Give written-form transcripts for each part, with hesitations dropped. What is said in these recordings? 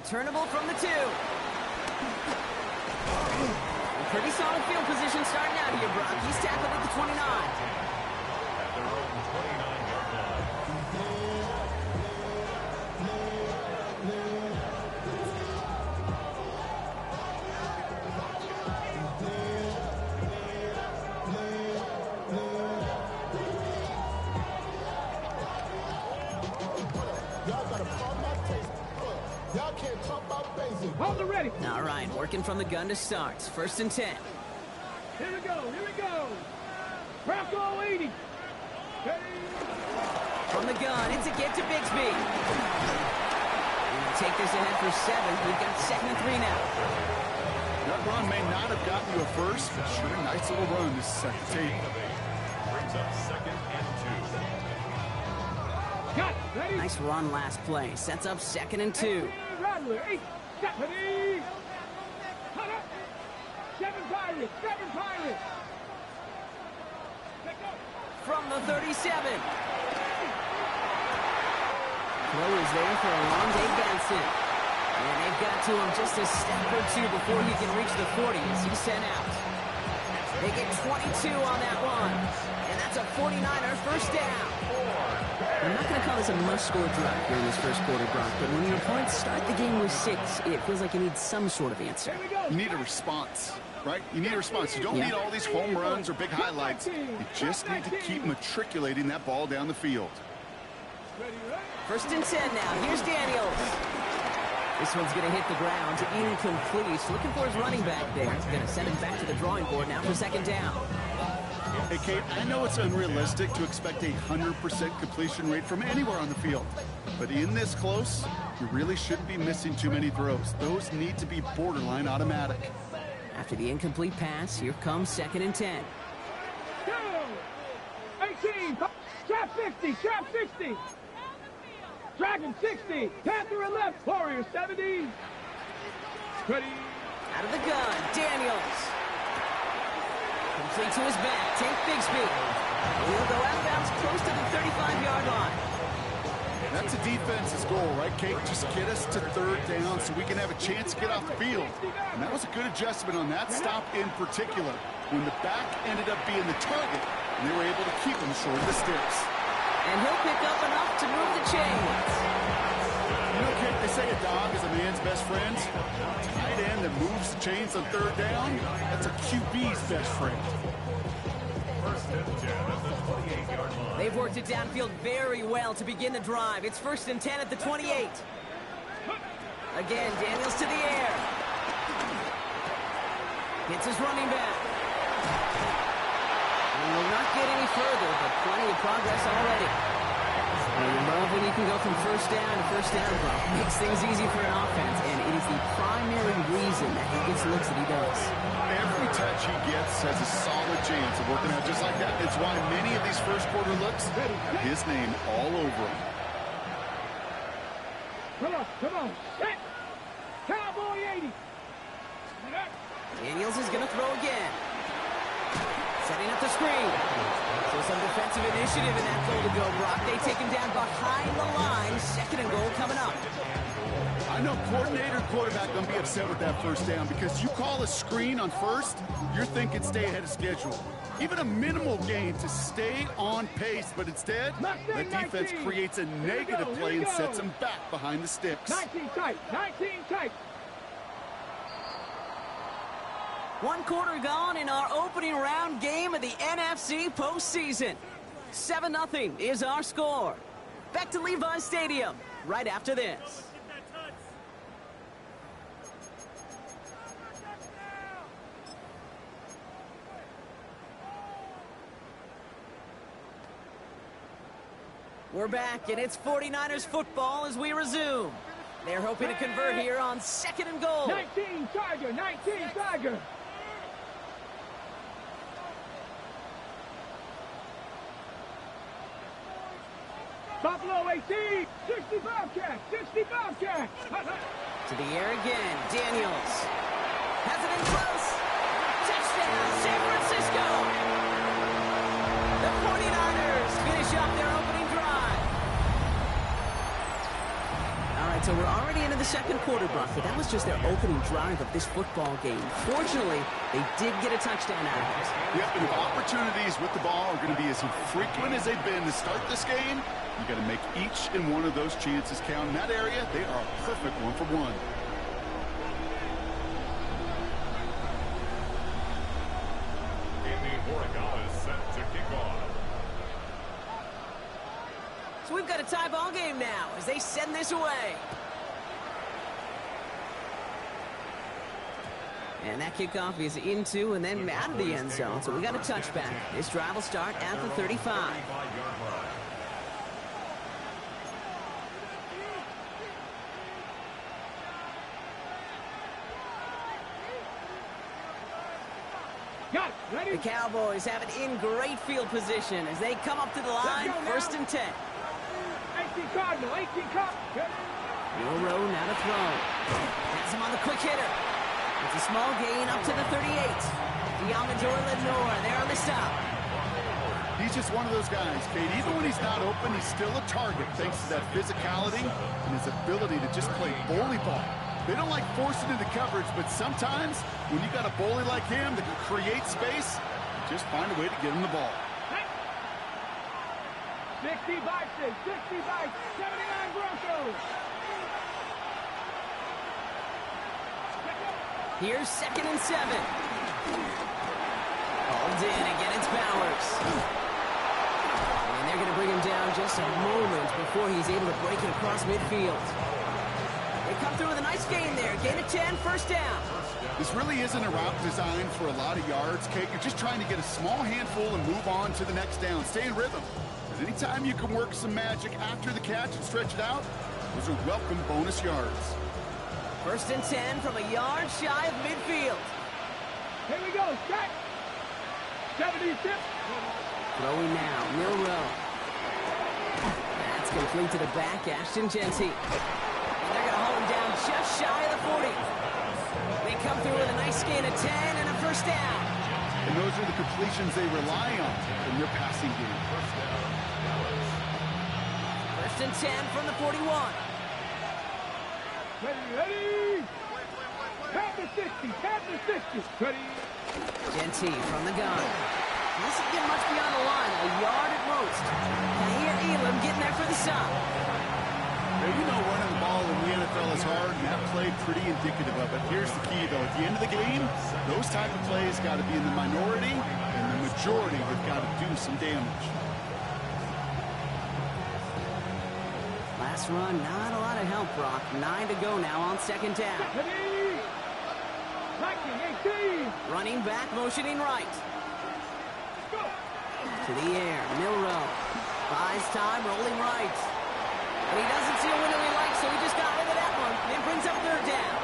Returnable from the 2. Pretty solid field position starting out here, Brock. He's tackled at the 29. At their own 29-yard line. Hold it ready. All right, working from the gun to start. 1st and 10. Here we go. Here we go. Bronco 80. Hey. From the gun, it's a get to Bixby. Gonna take this ahead for 7. We've got 2nd and 3 now. That run may not have gotten you a first, but sure, nice little run to set the table. Brings up 2nd and 2. Got it. Ready. Nice run last play. Sets up 2nd and 2. Rattler 8. Got ready. Cut up. 7 Pirates. 7 Pirates. Let's go. From the 37. Throw is there for Alonde Benson. And they've got to him just a step or 2 before he can reach the 40 as he's sent out. They get 22 on that one. And that's a 49er first down. I'm not going to call this a must-score drive during this first quarter, Brock, but when your opponents start the game with 6, it feels like you need some sort of answer. Here we go. You need a response, right? You need a response. You don't need all these home runs or big highlights. You just need to keep matriculating that ball down the field. Ready, ready. 1st and 10 now. Here's Daniels. This one's going to hit the ground. Incomplete. He's looking for his running back there. He's going to send him back to the drawing board now for 2nd down. Hey, Kate, I know it's unrealistic to expect a 100% completion rate from anywhere on the field. But in this close, you really shouldn't be missing too many throws. Those need to be borderline automatic. After the incomplete pass, here comes 2nd and 10. Go. 18. Trap 60. Trap 60. Dragon 60. Panther left. Warrior 70. Ready. Out of the gun, Daniels. Complete to his back. Take Bixby. He'll go outbounds close to the 35-yard line. That's a defense's goal, right, Kate? Just get us to 3rd down so we can have a chance to get off the field. And that was a good adjustment on that stop in particular, when the back ended up being the target, and they were able to keep him short of the sticks. And he'll pick up enough to move the chains. You know, Kate, they say a dog is a man's best friend. Tight end that moves the chains on 3rd down, that's a QB's best friend. 1st and 10 at the 28-yard line. They've worked it downfield very well to begin the drive. It's 1st and 10 at the 28. Again, Daniels to the air. Hits his running back. He will not get any further, but plenty of progress already. Well, you love when you can go from 1st down to 1st down, bro. Makes things easy for an offense, and it is the primary reason that he gets looks that he does. Every touch he gets has a solid chance of working out just like that. It's why many of these first quarter looks have his name all over them. Come on. Come on. Set. Cowboy 80. Daniels is going to throw again. Setting up the screen. So some defensive initiative in that goal to go, Brock. They take him down behind the line. 2nd and goal coming up. I know coordinator and quarterback going to be upset with that 1st down because you call a screen on 1st, you're thinking stay ahead of schedule. Even a minimal gain to stay on pace, but instead, the defense creates a negative play and sets them back behind the sticks. 19 tight. 19 tight. 1 quarter gone in our opening round game of the NFC postseason. 7-0 is our score. Back to Levi's Stadium right after this. We're back, and it's 49ers football as we resume. They're hoping to convert here on 2nd and goal. 19 Tiger. 19 Tiger. Buffalo 18, 60 Bobcats, 60 Bobcats. To the air again, Daniels. Has it in close. Touchdown, San Francisco. The 49ers finish up their opening drive. All right, So we're already into the second quarter, Buck, but that was just their opening drive of this football game. Fortunately, they did get a touchdown out of it. Yep, and if opportunities with the ball are going to be as infrequent as they've been to start this game, you got to make each and one of those chances count. In that area, they are a perfect 1-for-1. Andy Oregon is set to kick off. So we've got a tie ball game now as they send this away. And that kickoff is into and then out of the end zone. So we got a touchback. This drive will start at the 35. Got it. Ready? The Cowboys have it in great field position as they come up to the line, first and 10. 18 Cardinal, 18 Cardinal. Milrow now to throw. Has him on the quick hitter. It's a small gain up to the 38. Diamador Lenore there on the stop. He's just one of those guys, Kate. Even when he's not open, he's still a target thanks to that physicality and his ability to just play bully ball. They don't like forcing into coverage, but sometimes when you got a bully like him that can create space, just find a way to get him the ball. 60 Vikings, 60 Vikings, 79 Broncos. Here's 2nd and 7. Called in again, it's Bowers. And they're going to bring him down just a moment before he's able to break it across midfield. They come through with a nice gain there. Gain of 10, first down. This really isn't a route designed for a lot of yards, Kate. You're just trying to get a small handful and move on to the next down. Stay in rhythm. But anytime you can work some magic after the catch and stretch it out, those are welcome bonus yards. First and 10 from a yard shy of midfield. Here we go, strike. 76. Throwing now, Milrow. That's complete to the back, Ashton Jeanty. And they're going to hold him down just shy of the 40. They come through with a nice gain of 10 and a first down. And those are the completions they rely on in their passing game. First and 10 from the 41. Ready. Tap the 60. Ready. Jeanty from the gun. He doesn't get much beyond the line, a yard at most. Tahir Elam getting there for the stop. Now, you know running the ball in the NFL is hard, and that play pretty indicative of it. Here's the key, though. At the end of the game, those type of plays got to be in the minority, and the majority have got to do some damage. Last run, not a lot of help, Brock. 9 to go now on second down. Ready. Viking, 18. Running back, motioning right. Go. To the air, Milrow. Buys time, rolling right. But he doesn't see a window he likes, so he just got rid of that one. And it brings up third down.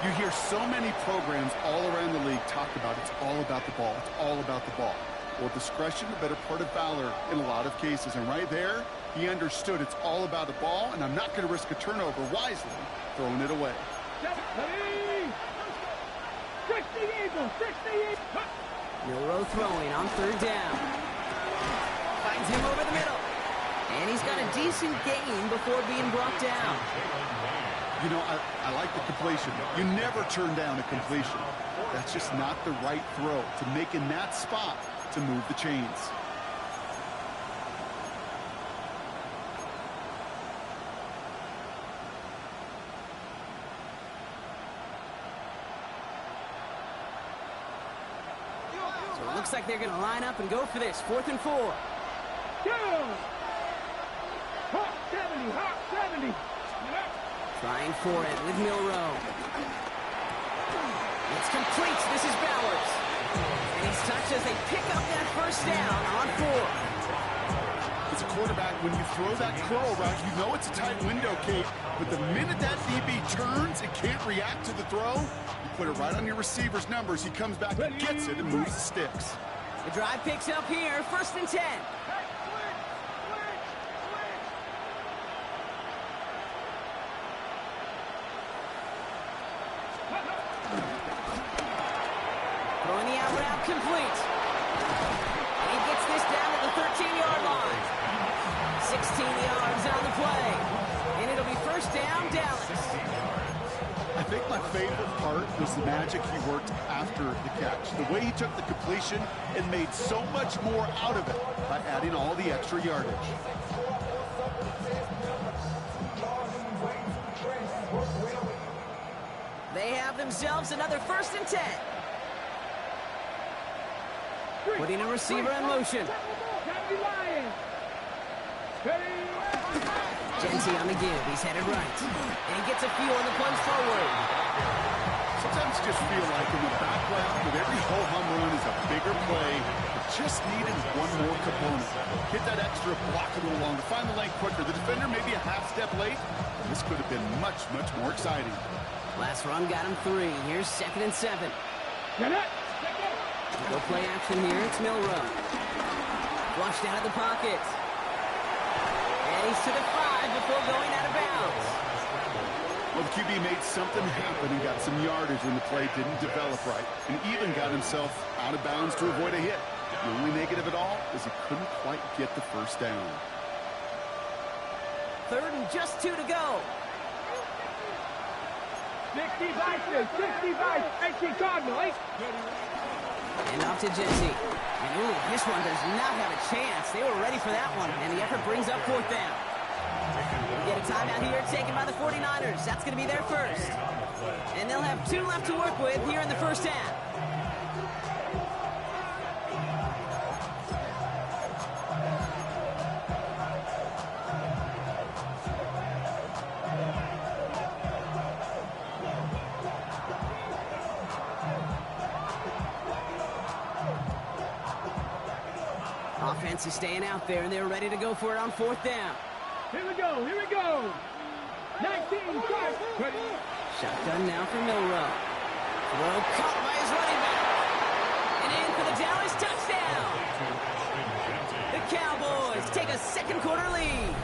You hear so many programs all around the league talk about it's all about the ball. It's all about the ball. Well, discretion, the better part of valor in a lot of cases. And right there, he understood it's all about the ball, and I'm not going to risk a turnover wisely, throwing it away. Ready. 60 Eagles, 60 Eagles. Milrow throwing on third down. Finds him over the middle. And he's got a decent gain before being brought down. You know, I like the completion. You never turn down a completion. That's just not the right throw to make in that spot to move the chains. So it looks like they're going to line up and go for this. 4th and 4. Go. Hawk 70. Trying for it with Milrow. It's complete. This is Bowers. And he's touched as they pick up that first down on 4. As a quarterback, when you throw that curl route, you know it's a tight window, Kate. But the minute that DB turns and can't react to the throw, you put it right on your receiver's numbers. He comes back and gets it and moves the sticks. The drive picks up here. 1st and 10. Throwing the out route complete. And he gets this down to the 13-yard line. 16 yards on the play. And it'll be first down, Dallas. I think my favorite part was the magic he worked after the catch. The way he took the completion and made so much more out of it by adding all the extra yardage. They have themselves another 1st and 10. Putting a receiver in motion. Genty on the give. He's headed right. And he gets a few on the plunge forward. Sometimes you just feel like in the background with every ho-hum run is a bigger play. It just needed one more component. Hit that extra block a little longer. Find the lane quicker. The defender may be a half step late. This could have been much, much more exciting. Last run got him 3. Here's 2nd and 7. Go play action here. It's Milroe. Flushed out of the pocket. And he's to the 5 before going out of bounds. Well, the QB made something happen and got some yardage when the play didn't develop right, and even got himself out of bounds to avoid a hit. The only negative at all is he couldn't quite get the first down. 3rd and just 2 to go. 65, 18 Cardinal. And off to Genty. And ooh, this one does not have a chance. They were ready for that one, and the effort brings up 4th down. We get a timeout here taken by the 49ers. That's going to be their first. And they'll have 2 left to work with here in the first half. Offense is staying out there, and they're ready to go for it on 4th down. Here we go. 19, try. Shotgun now for Milroe. Throw caught by his running back. And in for the Dallas touchdown. The Cowboys take a 2nd quarter lead.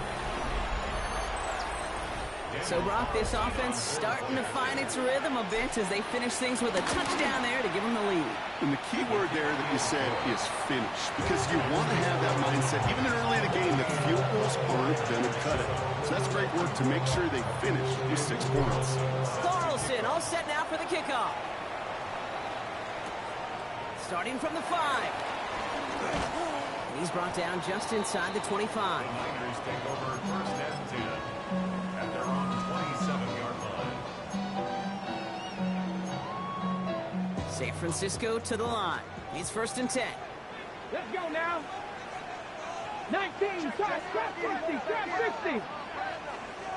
So, Brock, this offense starting to find its rhythm a bit as they finish things with a touchdown there to give them the lead. And the key word there that you said is finish, because you want to have that mindset, even early in the game, that field goals aren't going to cut it. So that's great work to make sure they finish with 6 points. Carlson all set now for the kickoff. Starting from the 5. He's brought down just inside the 25. Niners take over 1st and 10 at their own 27-yard line. San Francisco to the line. He's 1st and 10. Let's go now. 19, tight, trap 50, trap 60.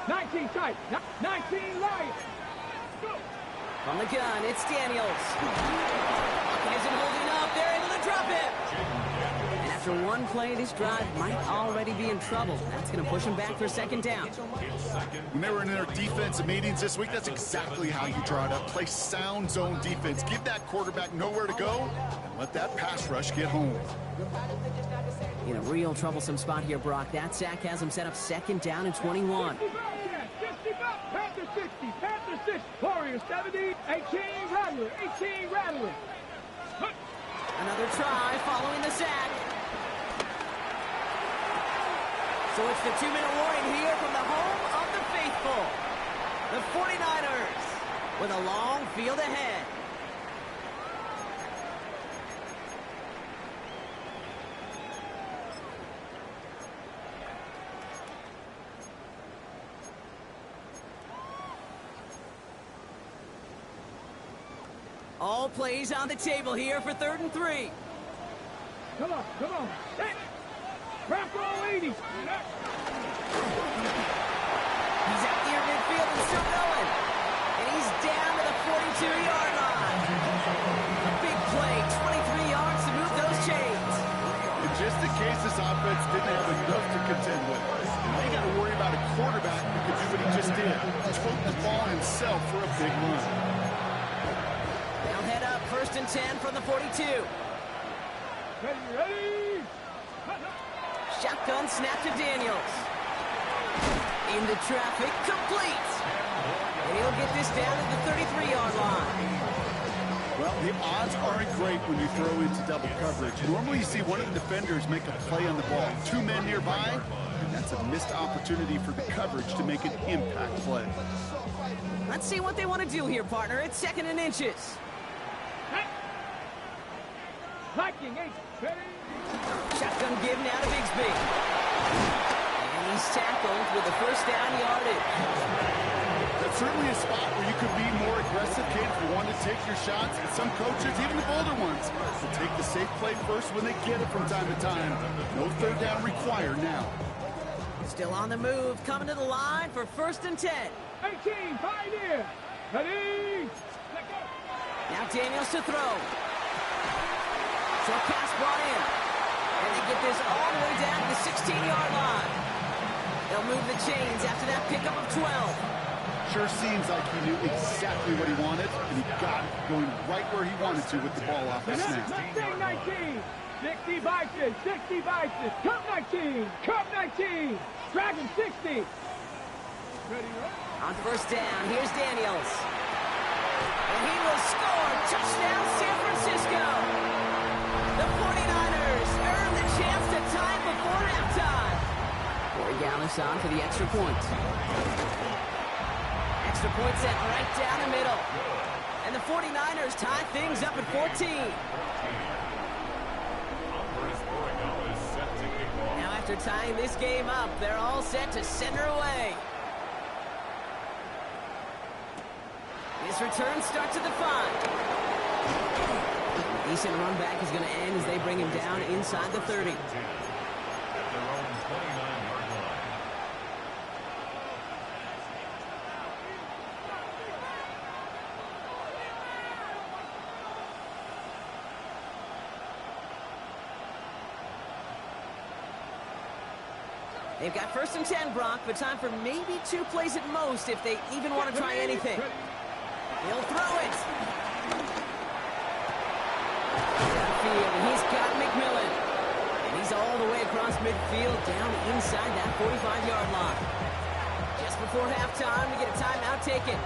19, tight, 19, light. From the gun, it's Daniels. He isn't holding up. They're able to drop it. And after one play, this drive might already be in trouble. That's going to push him back for 2nd down. When they were in their defensive meetings this week, that's exactly how you draw it up. Play sound zone defense. Give that quarterback nowhere to go, and let that pass rush get home. In a real troublesome spot here, Brock. That sack has him set up 2nd down and 21. 50 Panther 60, Panther 6, Warriors 70, 18, Rattler, 18, Rattler. Another try following the sack. So it's the 2-minute warning here from the home of the faithful. The 49ers with a long field ahead. All plays on the table here for 3rd and 3. Come on. Hey. Wrap all 80. He's out near midfield and still going. And he's down to the 42-yard line. A big play, 23 yards to move those chains. And just in case this offense didn't have enough to contend with, now you got to worry about a quarterback who could do what he just did. Tote the ball himself for a big run. They'll head up 1st and 10 from the 42. Ready. Shotgun snap to Daniels. Into traffic, complete. And he'll get this down at the 33-yard line. Well, the odds aren't great when you throw into double coverage. Normally you see one of the defenders make a play on the ball. Two men nearby, and that's a missed opportunity for the coverage to make an impact play. Let's see what they want to do here, partner. It's 2nd and inches. Viking 8, ready? Shotgun give now to Bigsby. And he's tackled with the first down yardage. That's certainly a spot where you could be more aggressive, Kate, if you want to take your shots. And some coaches, even the bolder ones, will take the safe play first when they get it from time to time. No third down required now. Still on the move, coming to the line for 1st and 10. 18, Pioneer. Ready? Let go. Now Daniels to throw. Short pass brought in. And they get this all the way down to the 16-yard line. They'll move the chains after that pickup of 12. Sure seems like he knew exactly what he wanted, and he got it going right where he wanted to with the ball off the snap. Mustang 19, 60 Bison, 60 Bison, Cub 19, Cub 19, Dragon 60. Ready, On 1st down, here's Daniels. And he will score. Touchdown, San Francisco. The 49ers earn the chance to tie it before halftime. Corey Gallis on for the extra point. Extra point set right down the middle. And the 49ers tie things up at 14. Now after tying this game up, they're all set to send her away. This return starts at the 5. Decent run back is going to end as they bring him down inside the 30. They've got 1st and 10, Brock, but time for maybe 2 plays at most if they even want to try anything. He'll throw it. Downfield, and he's got McMillan. And he's all the way across midfield down inside that 45-yard line. Just before halftime, we get a timeout taken.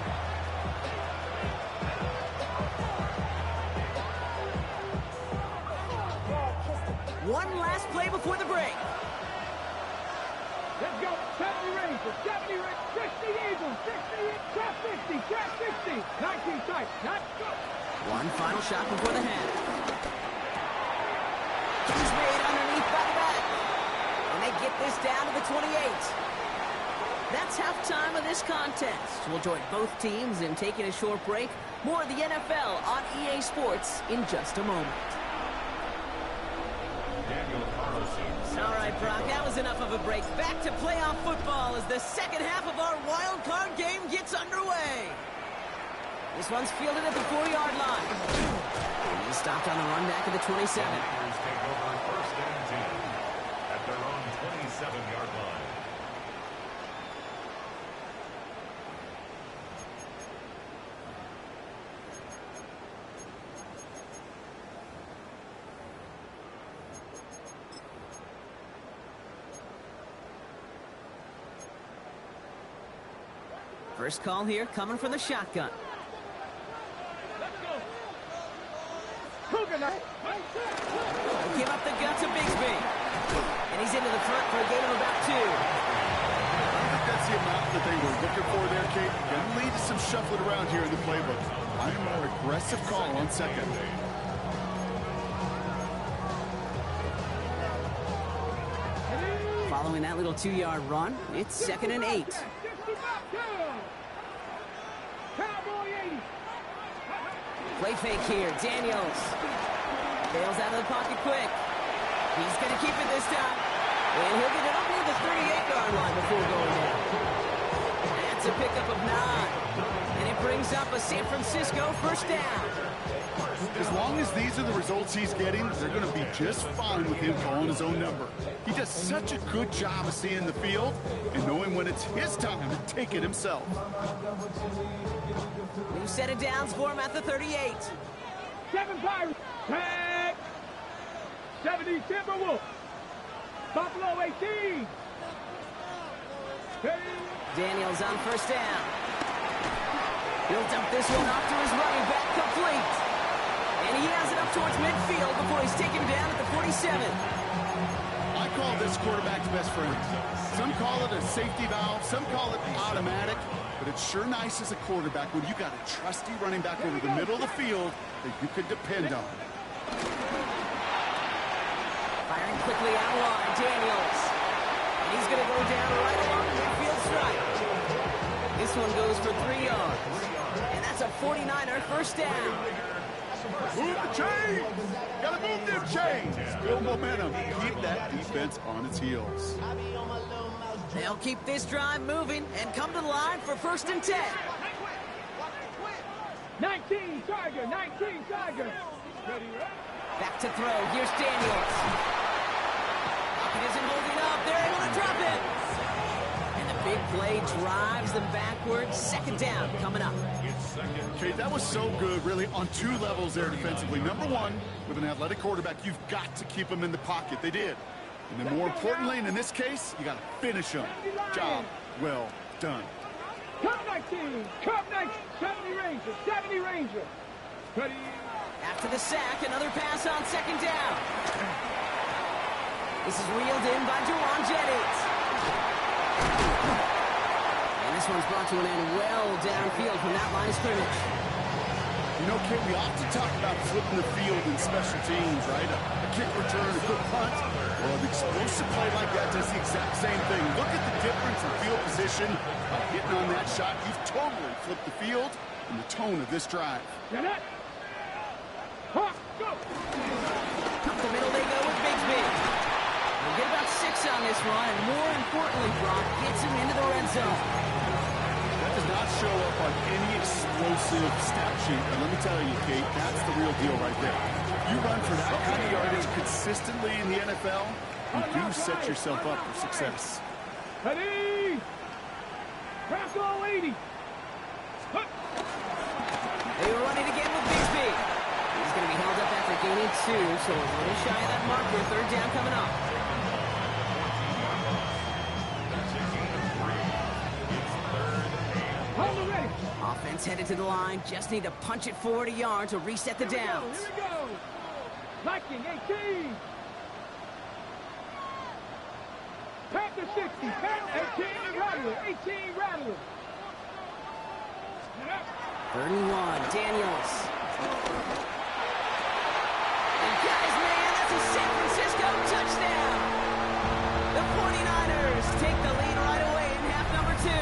One last play before the break. let's go. 70 Rangers, 70 Rangers, 60 Eagles, 60, trap 60, trap 60, 19 tight, let's go. One final shot before the half. He's made underneath by the back. And they get this down to the 28. That's halftime of this contest. We'll join both teams in taking a short break. More of the NFL on EA Sports in just a moment. All right, Brock, that was enough of a break. Back to playoff football as the second half of our wild card game gets underway. This one's fielded at the 4-yard line. And he's stopped on the run back at the 27. Take over 1st and 10 at their own 27-yard line. First call here coming from the shotgun. Give up the gut to Bigsby. And he's into the front for a gain of about 2. I think that's the amount that they were looking for there, Kate. Going to lead to some shuffling around here in the playbook. I'm a more aggressive call on second. Following that little 2-yard run, it's 2nd and 8. Play fake here, Daniels. Bails out of the pocket quick. He's going to keep it this time. And he'll get it up near the 38-yard line before going down. That's a pickup of 9. And it brings up a San Francisco first down. As long as these are the results he's getting, they're going to be just fine with him calling his own number. He does such a good job of seeing the field and knowing when it's his time to take it himself. New set of downs for him at the 38. 7 Pirates. Tag. 70 Timberwolves. Buffalo 18. Hey. Daniels on first down. He'll dump this one off to his running back, complete. And he has it up towards midfield before he's taken down at the 47. I call this quarterback's best friend. Some call it a safety valve, some call it automatic, but it's sure nice as a quarterback when you got a trusty running back over the middle of the field that you can depend on. Firing quickly out wide, Daniels. And he's going to go down right along the midfield stripe. This one goes for 3 yards. And that's a 49er first down. Move the chains! Gotta move them chains! Build momentum. Keep that defense on its heels. They'll keep this drive moving and come to the line for 1st and 10. 19 Tiger, 19 Tiger. Ready, Back to throw. Here's Daniels. Pocket isn't holding up. They're able to drop it. And the big play drives them backwards. 2nd down coming up. Okay, that was so good, really, on 2 levels there defensively. Number 1, with an athletic quarterback, you've got to keep him in the pocket. They did. And then more importantly, and in this case, you got to finish him. Job well done. Cup 19, Cup 19, 70 Ranger, 70 Ranger. Ready. After the sack, another pass on 2nd down. This is reeled in by Jauan Jennings. And this one's brought to an end well downfield from that line of scrimmage. You know, Kate, we often talk about flipping the field in special teams, right? A kick return, a good punt. Well, an explosive play like that does the exact same thing. Look at the difference in field position. By hitting on that shot, you've totally flipped the field and the tone of this drive. Get it. Hawk, go. Up the middle they go with Bigsby. They'll get about 6 on this one, and more importantly, Brock gets him into the red zone. That does not show up on any explosive stat sheet, but let me tell you, Kate, that's the real deal right there. You run for that kind of yardage consistently in the NFL, you do set yourself up for success. Ready. Crack all 80. They run it again with Bigsby. He's going to be held up after gaining 2, so a little shy of that marker. 3rd down coming up. Hold it ready. Offense headed to the line. Just need to punch it forward a yard to reset the downs. Here we go. Viking 18. Panther 60. Panther 18 Rattler. 18 Rattler. 3rd and 1. Daniels. And guys, man, that's a San Francisco touchdown. The 49ers take the lead right away in half number 2.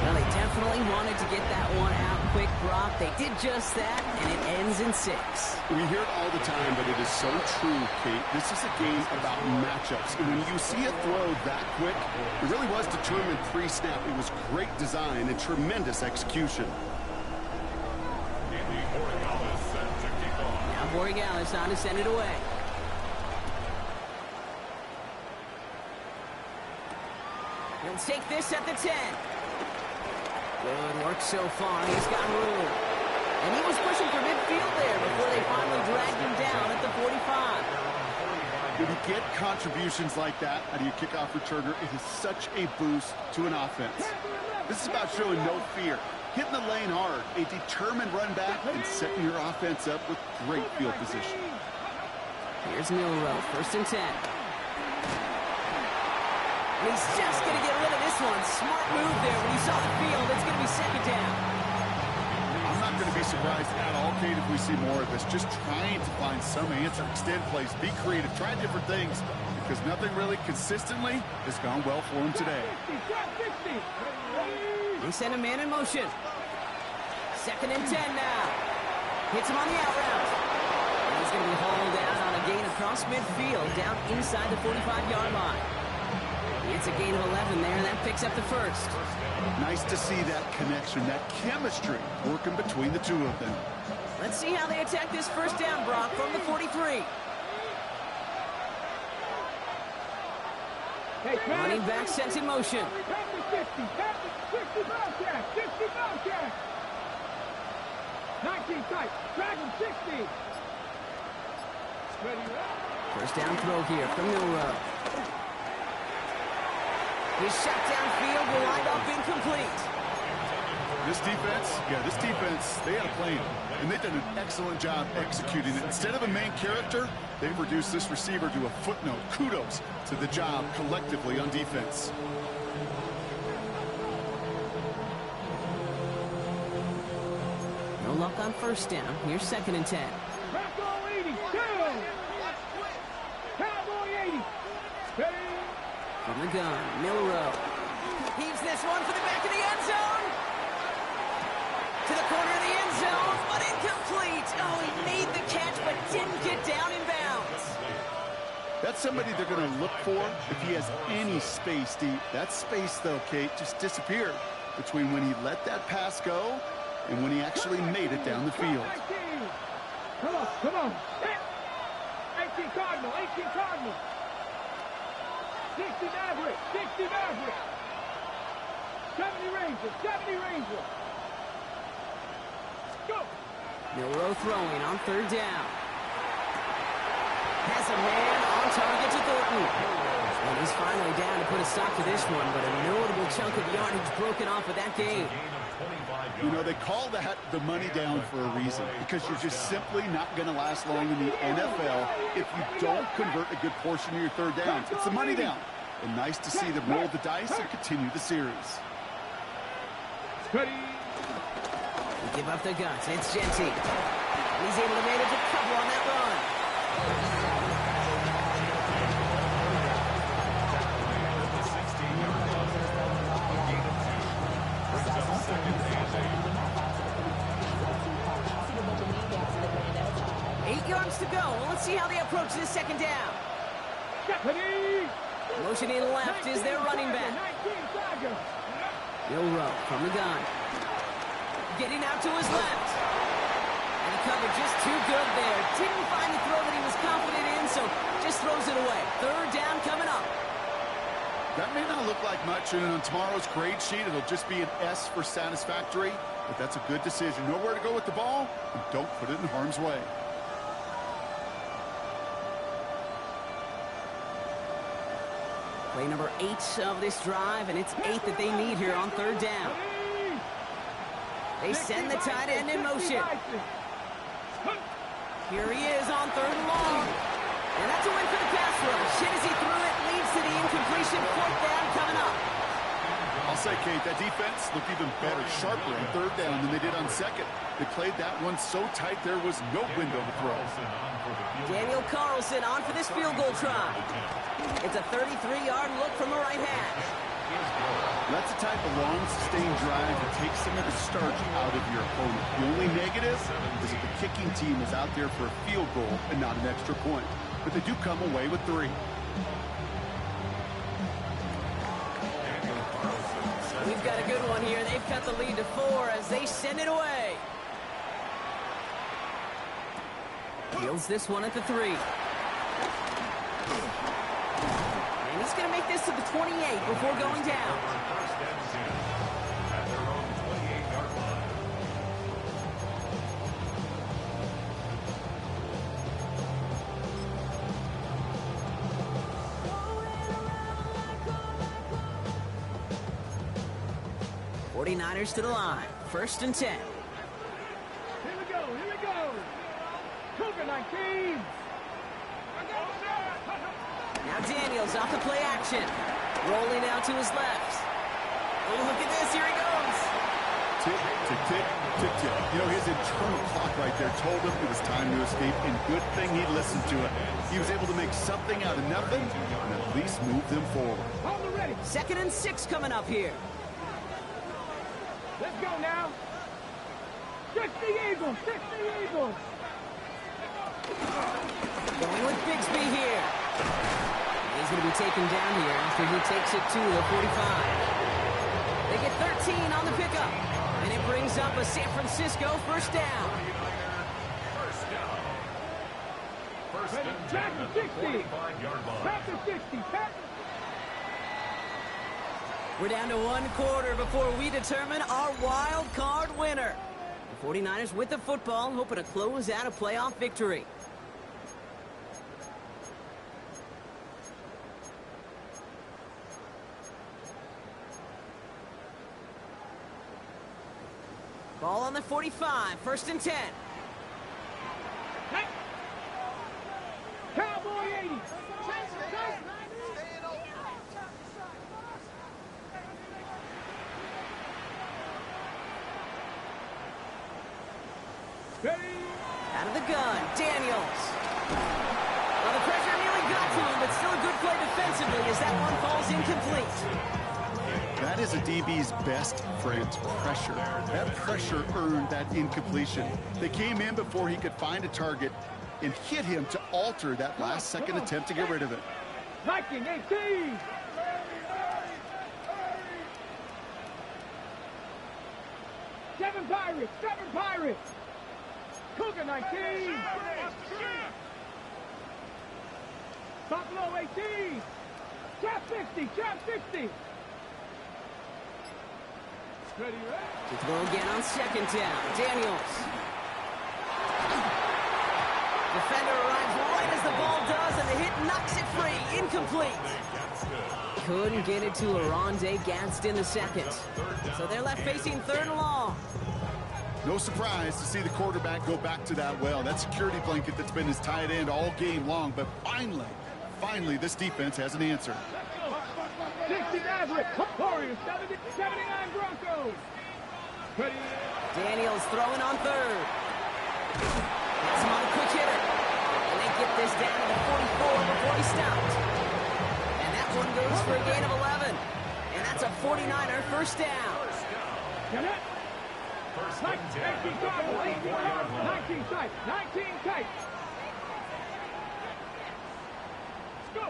Well, they definitely wanted to get that one out quick, Brock. They did just that, and it ends in 6. We hear it all the time, but it is so true, Kate. This is a game about matchups. And when you see a throw that quick, it really was determined pre-snap. It was great design and tremendous execution. Now Borregales on to send it away. He'll take this at the 10. Good work so far. He's got room. And he was pushing for midfield there before they finally dragged him down at the 45. When you get contributions like that out of your kickoff returner, it is such a boost to an offense. This is about showing no fear, hitting the lane hard, a determined run back, and setting your offense up with great field position. Here's Milroe, 1st and 10. And he's just going to get rid of this one. Smart move there when he saw the field. It's going to be 2nd down. I'm not going to be surprised at all, Kate, if we see more of this. Just trying to find some answer, extend plays, be creative, try different things, because nothing really consistently has gone well for him today. They send a man in motion. 2nd and 10 now. Hits him on the out route. And he's going to be hauled out on a gain across midfield, down inside the 45-yard line. It's a gain of 11 there, and that picks up the 1st. Nice to see that connection, that chemistry working between the two of them. Let's see how they attack this 1st down, Brock, from the 43. Running back sent in motion. 50, 60 Bobcat, 60 Bobcat. 19 tight, Dragon 60. Ready, 1st down throw here from Milroe. His shot downfield will wind up incomplete. This defense, they had a plan, and they've done an excellent job executing it. Instead of a main character, they've reduced this receiver to a footnote. Kudos to the job collectively on defense. No luck on first down. Here's 2nd and 10. Cowboy 82. Cowboy 80. Steady. From the gun, Milrow. Heaves this one for the back of the end zone. To the corner of the end zone, but incomplete. Oh, he made the catch, but didn't get down in bounds. That's somebody they're going to look for if he has any space deep. That space, though, Kate, just disappeared between when he let that pass go and when he actually made it down the field. Come on, come on. 18 Cardinal, 18 Cardinal. 60 Maverick, 60 Maverick. 70 Ranger, 70 Ranger. Go. Milrow throwing on 3rd down. Has a man on target to Thornton. And he's finally down to put a stop to this one, but a notable chunk of yardage broken off with that game. You know, they call that the money down for a reason, because you're just simply not going to last long in the NFL if you don't convert a good portion of your 3rd downs. It's the money down. And nice to see them roll the dice and continue the series. Ready. They give up the guts. It's Genty. He's able to manage a couple on that run. To go. Well, let's see how they approach this 2nd down. Stephanie. Motioning left is their running back. Milrow from the gun. Getting out to his left. And the cover just too good there. Didn't find the throw that he was confident in, so just throws it away. 3rd down coming up. That may not look like much, and on tomorrow's grade sheet, it'll just be an S for satisfactory, but that's a good decision. Know where to go with the ball, and don't put it in harm's way. Play number 8 of this drive, and it's 8 that they need here on 3rd down. They send the tight end in motion. Here he is on 3rd and long. And that's a win for the pass rush. Hit as he threw it, leads to the incompletion. 4th down coming up. I'll say, Kate, that defense looked even better, sharper on 3rd down than they did on 2nd. They played that one so tight there was no window to throw. Daniel Carlson on for this field goal try. It's a 33-yard look from the right hash. That's the type of long, sustained drive that takes some of the starch out of your opponent. The only negative is if the kicking team is out there for a field goal and not an extra point. But they do come away with 3. We've got a good one here. They've cut the lead to 4 as they send it away. Fields this one at the 3. And he's going to make this to the 28 before going down. At their own 28-yard line. '49ers to the line. 1st and 10. Here we go, here we go. Cougar 19. Now Daniels off the play action. Rolling out to his left. Oh, look at this. Here he goes. Tick, tick, tick, tick, tick. You know, his internal clock right there told him it was time to escape, and good thing he listened to it. He was able to make something out of nothing and at least move them forward. Hold the ready. 2nd and 6 coming up here. Let's go now. 60 Eagles, 60 Eagles. Going with Bigsby here. He's going to be taken down here after he takes it to the 45. They get 13 on the pickup. And it brings up a San Francisco 1st down. First and 10 Back at to the 60. 45-yard line. Back to 60. Back. We're down to 1 quarter before we determine our wild card winner. The 49ers with the football, hoping to close out a playoff victory. Ball on the 45, 1st and 10. Hey. Cowboy 80. Ready. Out of the gun, Daniels. Well, the pressure nearly got to him, but still a good play defensively as that one falls incomplete. That is a DB's best friend, pressure. That pressure earned that incompletion. They came in before he could find a target and hit him to alter that last-second attempt to get rid of it. Viking 18. Seven Pirates. Cougar 19. Buffalo 18. Trap 60. Ready, To throw again on 2nd down. Daniels. Defender arrives right as the ball does, and the hit knocks it free. Incomplete. Couldn't get it to Oronde Gadsden II. So they're left facing 3rd and long. No surprise to see the quarterback go back to that well. That security blanket that's been his tight end all game long. But finally, this defense has an answer. 60 Maverick. Warriors 79 Broncos. Ready. Daniels throwing on 3rd. Gets him on a quick hitter. And they get this down to the 44 before he stopped. And that one goes for a gain of 11. And that's a 49er 1st down. 19 tight. Let's go.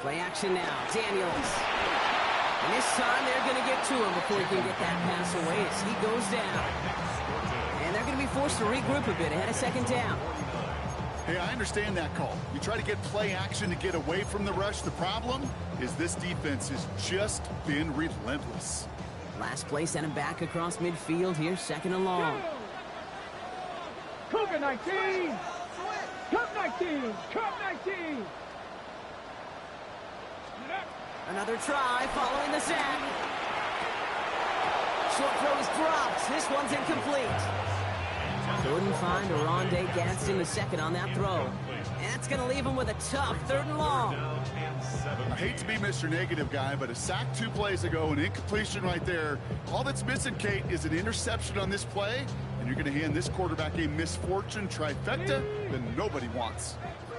Play action now. Daniels. And this time they're going to get to him before he can get that pass away as he goes down. And they're going to be forced to regroup a bit ahead of 2nd down. Hey, I understand that call. You try to get play action to get away from the rush. The problem is this defense has just been relentless. Last play sent him back across midfield here, 2nd and long. Cougar 19. Cup 19. Another try following the sack. Short throw is dropped. This one's incomplete. Couldn't find Oronde Gadsden II on that throw. And that's going to leave him with a tough 3rd and long. I hate to be Mr. Negative guy, but a sack 2 plays ago, an incompletion right there. All that's missing, Kate, is an interception on this play, and you're going to hand this quarterback a misfortune trifecta that nobody wants.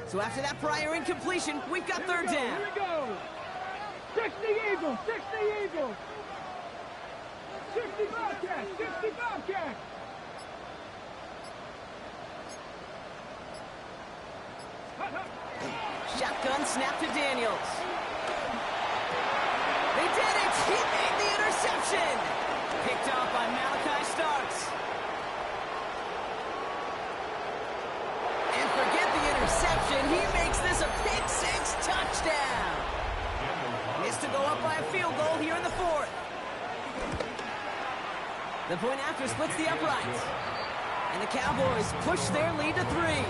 So after that prior incompletion, we've got 3rd down. Here we go. 60 Eagles. 60 Bobcats. Shotgun snap to Daniels. They did it! He made the interception! Picked off by Malachi Starks. And forget the interception, he makes this a pick 6 touchdown! Missed to go up by a field goal here in the 4th. The point after splits the uprights. And the Cowboys push their lead to 3.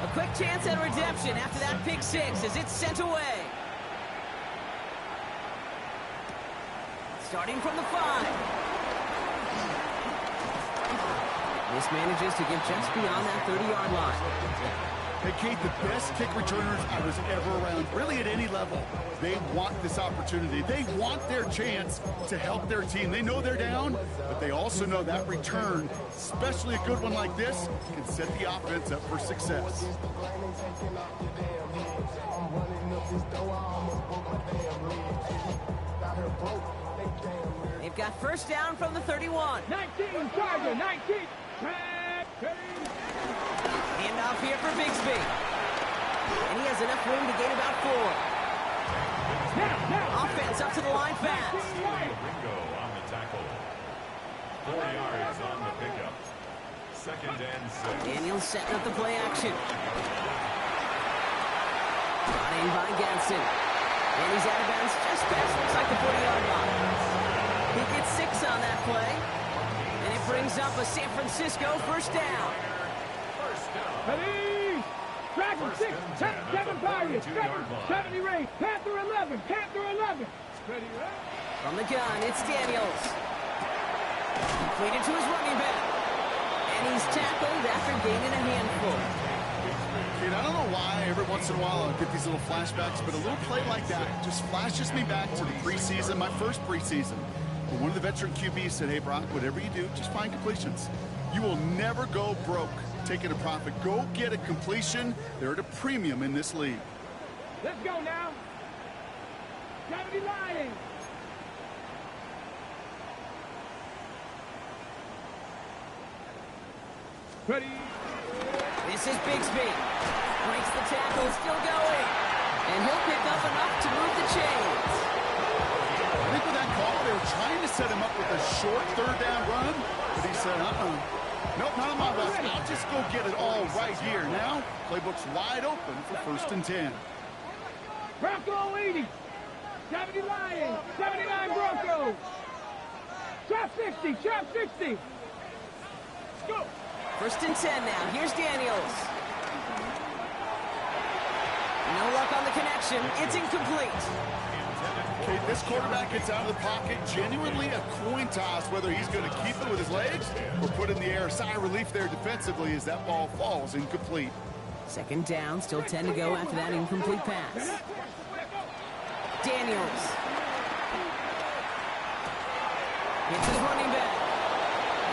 A quick chance at redemption after that pick 6 as it's sent away. Starting from the 5. This manages to get just beyond that 30-yard line. Hey, Kate, the best kick returners I was ever around, really at any level, they want this opportunity. They want their chance to help their team. They know they're down, but they also know that return, especially a good one like this, can set the offense up for success. They've got 1st down from the 31. 19, Charger, 19. Handoff here for Bigsby. And he has enough room to gain about 4. Now. Offense up to the line fast. Ringo on the tackle. 4 yards on the pickup. 2nd and 6. Daniels setting up the play action. Brought in by Gadsden. And he's out of bounds just past, looks like the 40-yard line. He gets 6 on that play. And it brings up a San Francisco 1st down. Ready. Dragon 6. 7 Pirates. 70 Rays. Panther 11. Ready, right? From the gun, it's Daniels. Completed to his running back. And he's tackled after gaining a handful. Kid, I don't know why every once in a while I'll get these little flashbacks, but a little play like that just flashes me back to the preseason, my first preseason. When one of the veteran QBs said, hey, Brock, whatever you do, just find completions. You will never go broke taking a profit. Go get a completion. They're at a premium in this league. Let's go now. 70 Lions. Ready. This is Bigsby. Breaks the tackle, still going. And he'll pick up enough to move the chains. I think with that call, they were trying to set him up with a short third down run, but he said, nope, not on my watch. I'll just go get it all right here. Now, playbook's wide open for 1st and 10. Bronco 80. 70 Lions. 79 Broncos. Trap 60. Trap 60. Go. 1st and 10 now. Here's Daniels. No luck on the connection. It's incomplete. Okay, this quarterback gets out of the pocket. Genuinely a coin toss whether he's going to keep it with his legs or put it in the air. Sigh of relief there defensively as that ball falls incomplete. 2nd down. Still 10 to go after that incomplete pass. Daniels. It's his running back.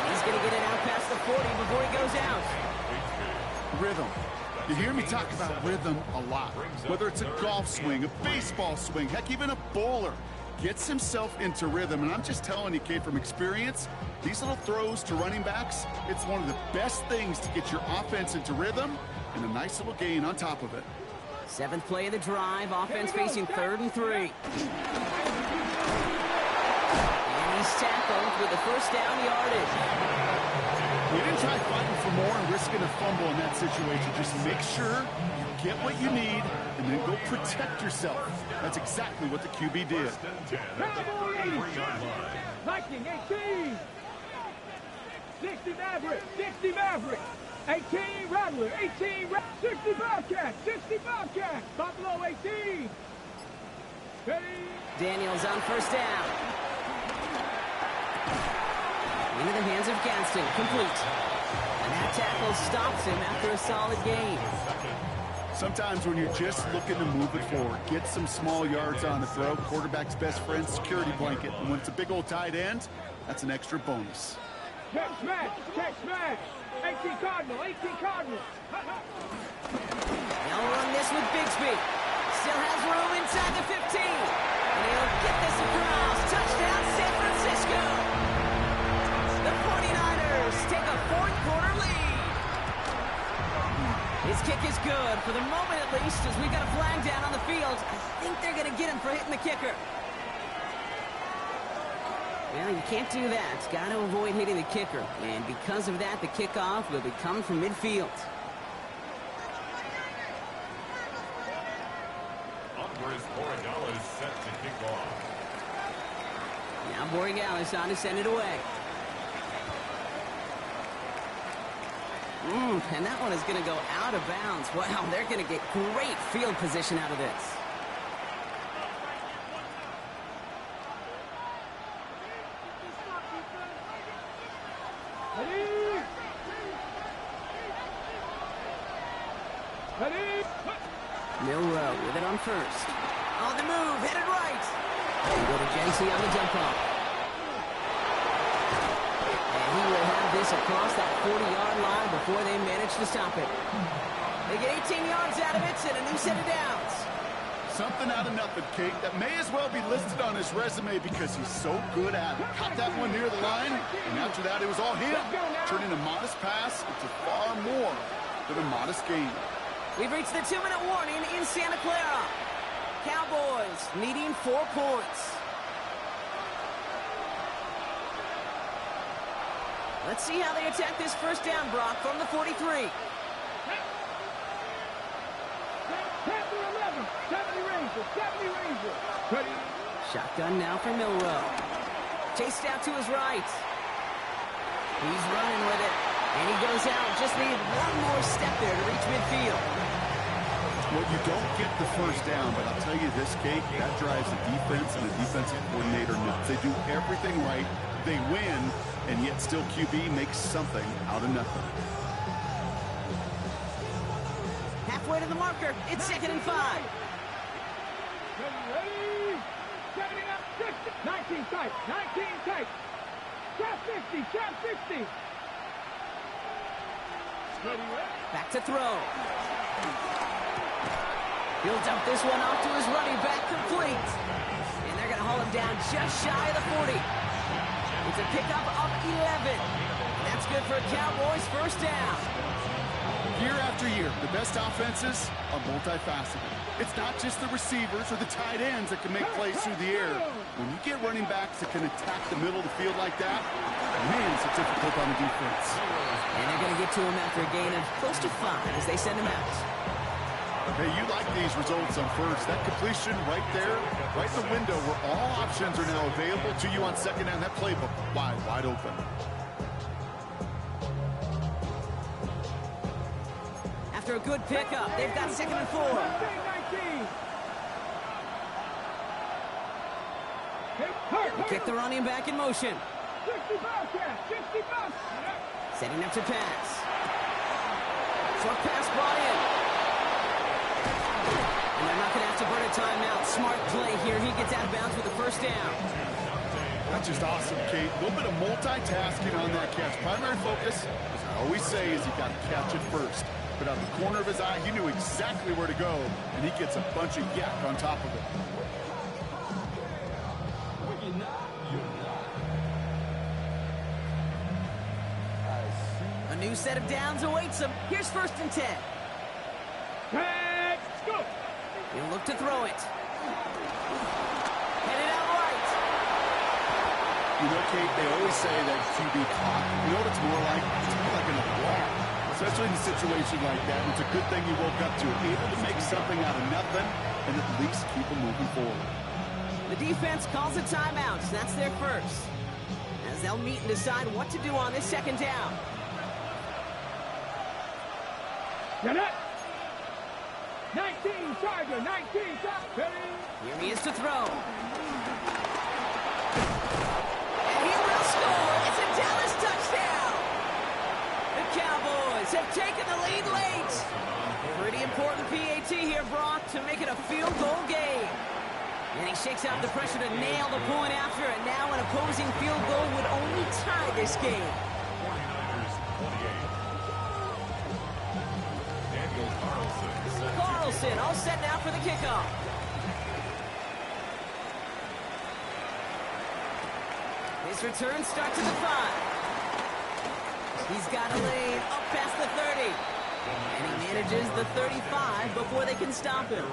He's going to get it out past the 40 before he goes out. Rhythm. You hear me talk about rhythm a lot. Whether it's a golf swing, a baseball swing, heck, even a bowler gets himself into rhythm. And I'm just telling you, Kate, from experience, these little throws to running backs, it's one of the best things to get your offense into rhythm and a nice little gain on top of it. 7th play of the drive. Offense facing 3rd and 3. And he's tackled with the 1st down yardage. You didn't try fighting for more and risking a fumble in that situation. Just make sure you get what you need and then go protect yourself. That's exactly what the QB did. Viking 18. 60 Maverick. 60 Maverick. 18 Rattler. 18 60 Bobcat. 60 Bobcat. Buffalo 18. Ready. Daniels on 1st down. Into the hands of Gaston, complete. And that tackle stops him after a solid gain. Sometimes when you're just looking to move it forward, get some small yards on the throw, quarterback's best friend, security blanket. And when it's a big old tight end, that's an extra bonus. Check smash, check smash. 18 Cardinal, 18 Cardinal. They'll run this with Bigsby. Still has room inside the 15. And he'll get this across. Touchdown, San Francisco. The 49ers take a 4th quarter lead. His kick is good, for the moment at least, as we got a flag down on the field. I think they're going to get him for hitting the kicker. Well, you can't do that. Got to avoid hitting the kicker. And because of that, the kickoff will be coming from midfield. Andres Borregales set to kick off. Now Borregales on to send it away. And that one is going to go out of bounds. Wow, they're going to get great field position out of this. Milrow with it on 1st. On the move, headed right. They go to Jency on the dump off. And he will have this across that 40-yard line before they manage to stop it. They get 18 yards out of it and a new set of downs. Something out of nothing, Kate, that may as well be listed on his resume because he's so good at it. Caught that one near the line, and after that, it was all him. Turning a modest pass into far more than a modest gain. We've reached the 2-minute warning in Santa Clara. Cowboys needing 4 points. Let's see how they attack this 1st down, Brock, from the 43. Ready. Shotgun now for Milrow. Chased out to his right. He's running with it. And he goes out. Just needed one more step there to reach midfield. What You don't get the first down, but I'll tell you this, Kate, that drives the defense and the defensive coordinator nuts. They do everything right, they win, and yet still QB makes something out of nothing. Halfway to the marker. It's 2nd and 5. Ready? 70 up, 60. 19 tight, 19 tight. Trap 50, trap 60. Ready? Back to throw. He'll dump this one off to his running back, complete. And they're going to haul him down just shy of the 40. It's a pickup of 11. That's good for a Cowboys first down. Year after year, the best offenses are multifaceted. It's not just the receivers or the tight ends that can make plays through the air. When you get running backs that can attack the middle of the field like that, man, it's difficult on the defense. And they're going to get to him after a gain of close to 5 as they send him out. Hey, you like these results on first. That completion right there, right in the window where all options are now available to you on second down. That playbook wide open. After a good pickup, they've got 2nd and 4. 19. Kick the running back in motion. 60 bucks. Setting up to pass. Short pass brought in. And they're not going to have to burn a timeout. Smart play here. He gets out of bounds with the first down. That's just awesome, Kate. A little bit of multitasking on that catch. Primary focus, as I always say, is you got to catch it first. But out of the corner of his eye, he knew exactly where to go, and he gets a bunch of yak on top of it. A new set of downs awaits him. Here's 1st and 10. Let's go. He'll look to throw it. Headed out right. You know, Kate, they always say that QB clock. You know what it's more like? It's more like an alarm. Especially in a situation like that, it's a good thing you woke up to it. Able to make something out of nothing and at least keep them moving forward. The defense calls a timeout. That's their first. As they'll meet and decide what to do on this 2nd down. Get it. 19 Charger, 19 Charger. Here he is to throw. And he will score. It's a Dallas touchdown. The Cowboys have taken the lead late. Pretty important PAT here, Brock, to make it a field goal game. And he shakes out the pressure to nail the point after, and now an opposing field goal would only tie this game. 49ers 28. Daniel Carlson. Carlson all set now for the kickoff. His return starts at the 5. He's got a lane up past the 30. And he manages the 35 before they can stop him.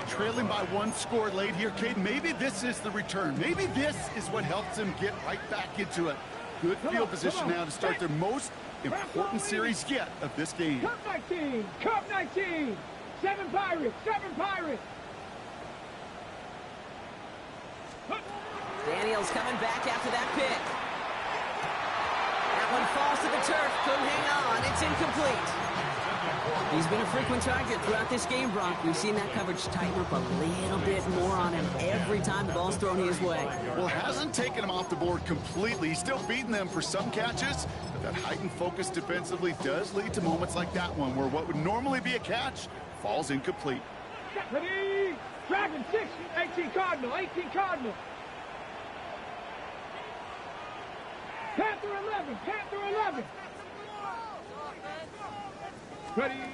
Trailing by 1 score late here, Kate. Maybe this is the return. Maybe this is what helps them get right back into it. Good field position now to start their most important series yet of this game. Cup 19, Cup 19. 7 Pirates, 7 Pirates. Daniels coming back after that pick. That one falls to the turf. Couldn't hang on. It's incomplete. He's been a frequent target throughout this game, Brock. We've seen that coverage tighten up a little bit more on him every time the ball's thrown his way. Well, hasn't taken him off the board completely. He's still beating them for some catches, but that heightened focus defensively does lead to moments like that one where what would normally be a catch falls incomplete. Ready? Dragon 6, 18 Cardinal, 18 Cardinal. Panther 11, Panther 11. Ready?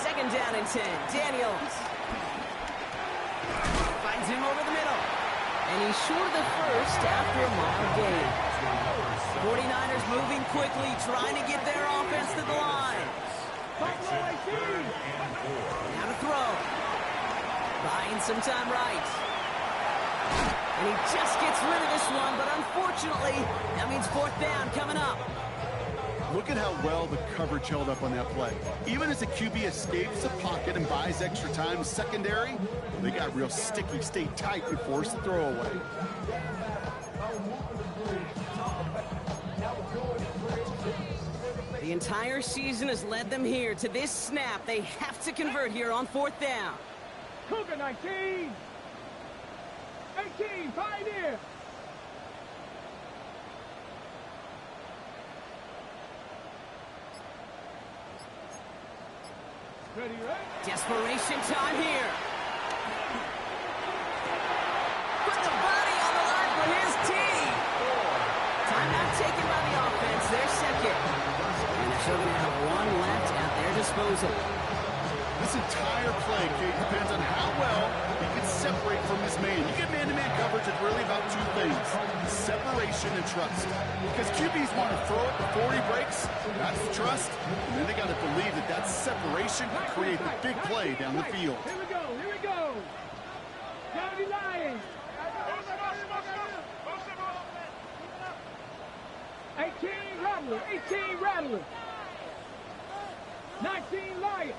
2nd down and 10. Daniels finds him over the middle. And he's short of the first after a mile gain. 49ers moving quickly, trying to get their offense to the line. Now to throw. Buying some time right. And he just gets rid of this one, but unfortunately, that means 4th down coming up. Look at how well the coverage held up on that play. Even as the QB escapes the pocket and buys extra time secondary, they got real sticky, stayed tight and forced the throw away. The The entire season has led them here to this snap. They have to convert here on 4th down. Cougar 19. 18, Pioneer. Ready, right? Desperation time here. Put the body on the line for his team. Timeout taken by the offense, their second. And they're still going to have one left at their disposal. This entire play, Kate, depends on how well he can separate from his man. You get man-to-man coverage, it's really about two things: separation and trust. Because QBs want to throw it before he breaks, that's trust. And then they got to believe that that separation can create the big play down the field. Here we go, here we go. Johnny Lions. 18 Rattler, 18 Rattler. 19 Lions.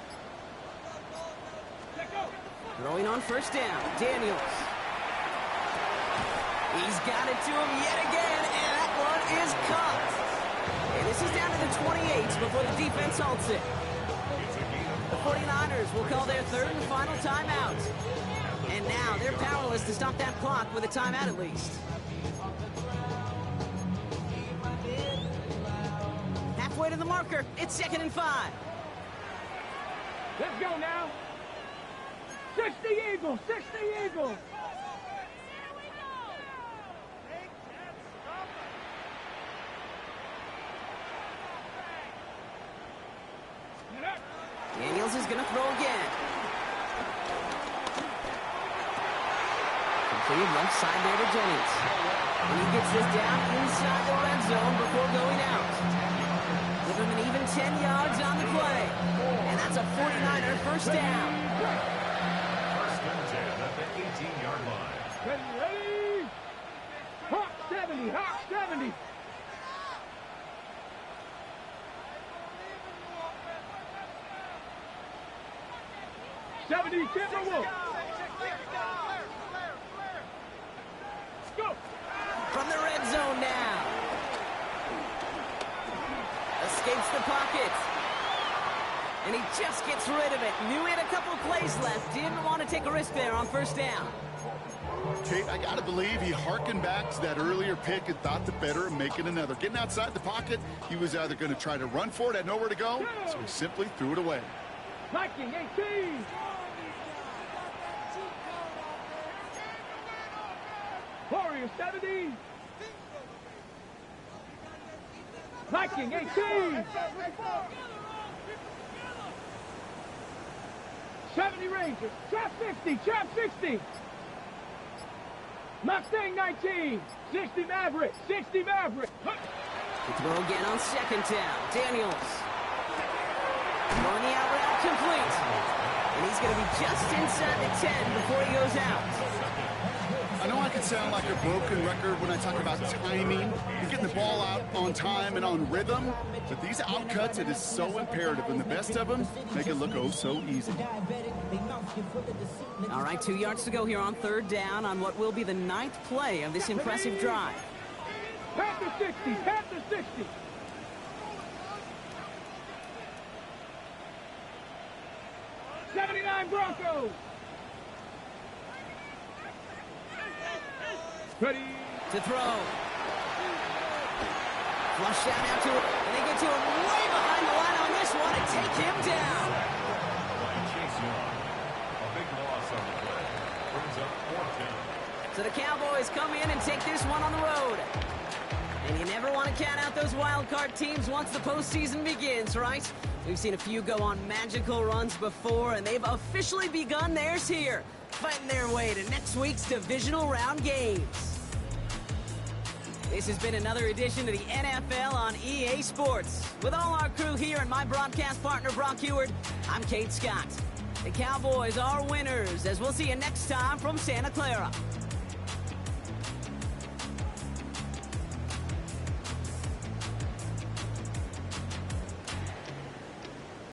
Let go. Throwing on 1st down, Daniels. He's got it to him yet again, and that one is caught. And this is down to the 28 before the defense halts it. The 49ers will call their 3rd and final timeout. And now they're powerless to stop that clock with a timeout at least. Halfway to the marker, it's 2nd and 5. Let's go now. 60 Eagles, 60 Eagles. Daniels is going to throw again. Completed left side there to Jennings. And he gets this down inside the red zone before going out. Give him an even 10 yards on the play. And that's a 49er 1st down. 1st and 10 at the 18-yard line. Ready, ready. Hawk 70, Hawk 70. Timberwolves. Go. From the red zone now. Escapes the pocket. And he just gets rid of it. Knew he had a couple plays left. Didn't want to take a risk there on 1st down. Kate, I got to believe he harkened back to that earlier pick and thought the better of making another. Getting outside the pocket, he was either going to try to run for it, had nowhere to go, so he simply threw it away. Viking 18. Warrior 70. Viking 18. 70 Rangers. Trap 50. Trap 60. Mustang 19. 60 Maverick. 60 Maverick. The throw again on 2nd down. Daniels. Throwing the out route complete. And he's going to be just inside the 10 before he goes out. I know I can sound like a broken record when I talk about timing and getting the ball out on time and on rhythm, but these outcuts, it is so imperative, and the best of them make it look oh so easy. All right, 2 yards to go here on 3rd down on what will be the 9th play of this impressive drive. Panther 60. Panther 60. '79 Broncos. Ready. To throw. Flush down out to it. And they get to him way behind the line on this one and take him down. By Chase Young. A big loss on the play. Brings up 4th down. So the Cowboys come in and take this one on the road. And you never want to count out those wild card teams once the postseason begins, right? We've seen a few go on magical runs before, and they've officially begun theirs here, fighting their way to next week's divisional round games. This has been another edition of the NFL on EA Sports. With all our crew here and my broadcast partner, Brock Heward, I'm Kate Scott. The Cowboys are winners, as we'll see you next time from Santa Clara.